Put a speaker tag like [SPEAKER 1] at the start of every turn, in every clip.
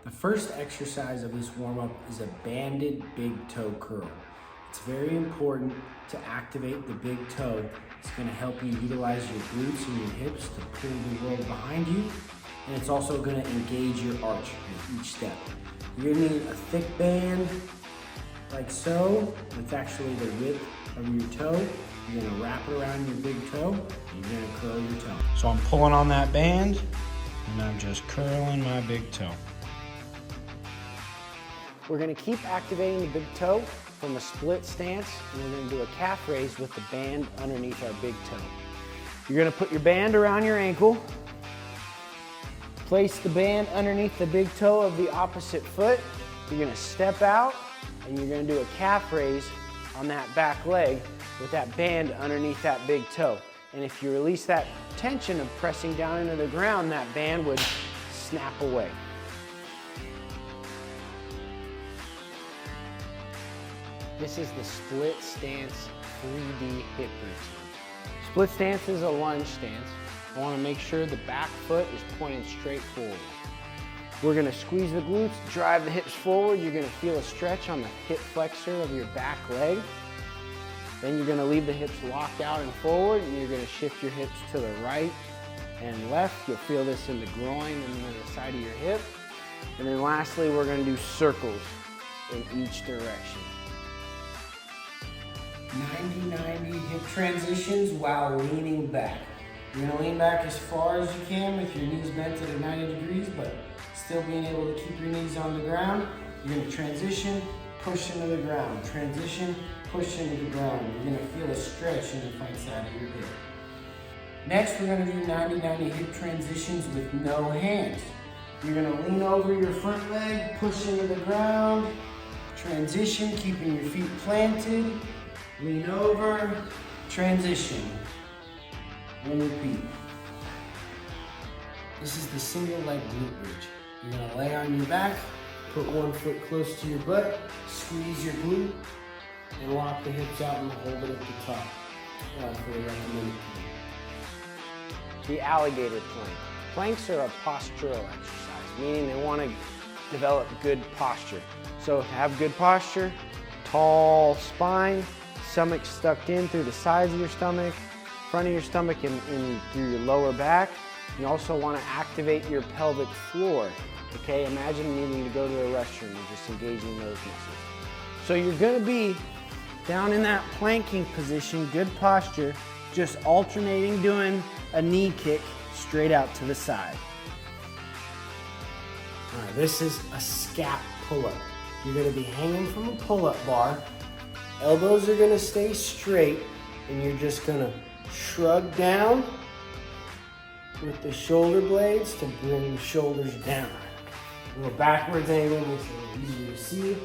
[SPEAKER 1] The first exercise of this warm-up is a banded big toe curl. It's very important to activate the big toe. It's going to help you utilize your glutes and your hips to pull the world behind you, and it's also going to engage your arch with each step. You're going to need a thick band like so, with actually the width of your toe. You're going to wrap it around your big toe, and you're going to curl your toe. So I'm pulling on that band, and I'm just curling my big toe.
[SPEAKER 2] We're going to keep activating the big toe from a split stance, and we're going to do a calf raise with the band underneath our big toe. You're going to put your band around your ankle, place the band underneath the big toe of the opposite foot. You're going to step out, and you're going to do a calf raise on that back leg with that band underneath that big toe. And if you release that tension of pressing down into the ground, that band would snap away. This is the split stance 3D hip routine. Split stance is a lunge stance. I want to make sure the back foot is pointed straight forward. We're going to squeeze the glutes, drive the hips forward. You're going to feel a stretch on the hip flexor of your back leg. Then you're going to leave the hips locked out and forward, and you're going to shift your hips to the right and left. You'll feel this in the groin and then the side of your hip. And then lastly, we're going to do circles in each direction.
[SPEAKER 1] 90-90 hip transitions while leaning back. You're going to lean back as far as you can with your knees bent at 90 degrees, but still being able to keep your knees on the ground. You're going to transition, push into the ground. Transition, push into the ground. You're going to feel a stretch in the front side of your hip. Next, we're going to do 90-90 hip transitions with no hands. You're going to lean over your front leg, push into the ground, transition, keeping your feet planted. Lean over, transition, and repeat. This is the single leg glute bridge. You're gonna lay on your back, put one foot close to your butt, squeeze your glute, and lock the hips out and hold it at the top for the recommended time.
[SPEAKER 2] The alligator plank. Planks are a postural exercise, meaning they want to develop good posture. So to have good posture, tall spine, stomach stuck in through the sides of your stomach, front of your stomach, and through your lower back. You also want to activate your pelvic floor. Okay, imagine needing to go to the restroom and just engaging those muscles. So you're going to be down in that planking position, good posture, just alternating doing a knee kick straight out to the side.
[SPEAKER 1] All right, this is a scap pull up. You're going to be hanging from a pull up bar. Elbows are going to stay straight, and you're just going to shrug down with the shoulder blades to bring the shoulders down. A little backwards angle makes it a little easier to see.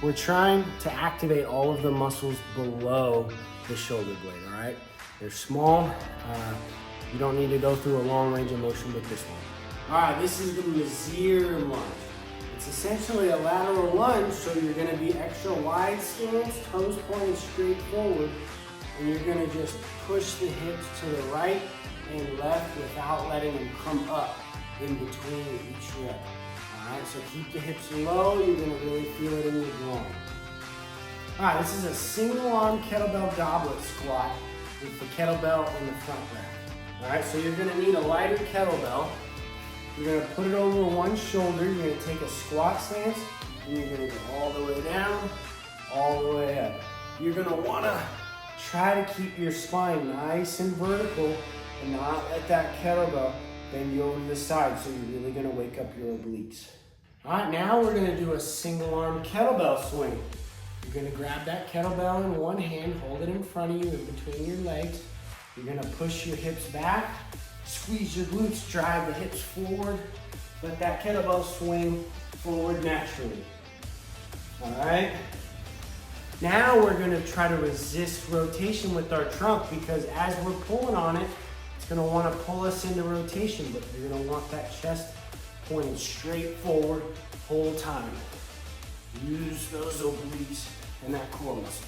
[SPEAKER 1] We're trying to activate all of the muscles below the shoulder blade, all right? They're small. You don't need to go through a long range of motion with this one. All right, this is the Messier Lunge. It's essentially a lateral lunge, so you're gonna be extra wide stance, toes pointed straight forward, and you're gonna just push the hips to the right and left without letting them come up in between each rep. All right, so keep the hips low, you're gonna really feel it in your groin. All right, this is a single arm kettlebell goblet squat with the kettlebell in the front rack. All right, so you're gonna need a lighter kettlebell. You're gonna put it over one shoulder, you're gonna take a squat stance, and you're gonna go all the way down, all the way up. You're gonna wanna try to keep your spine nice and vertical and not let that kettlebell bend you over to the side, so you're really gonna wake up your obliques. All right, now we're gonna do a single arm kettlebell swing. You're gonna grab that kettlebell in one hand, hold it in front of you in between your legs. You're gonna push your hips back, squeeze your glutes, drive the hips forward. Let that kettlebell swing forward naturally. All right? Now we're gonna try to resist rotation with our trunk, because as we're pulling on it, it's gonna wanna pull us into rotation, but you're gonna want that chest pointed straight forward whole time. Use those obliques and that core muscle.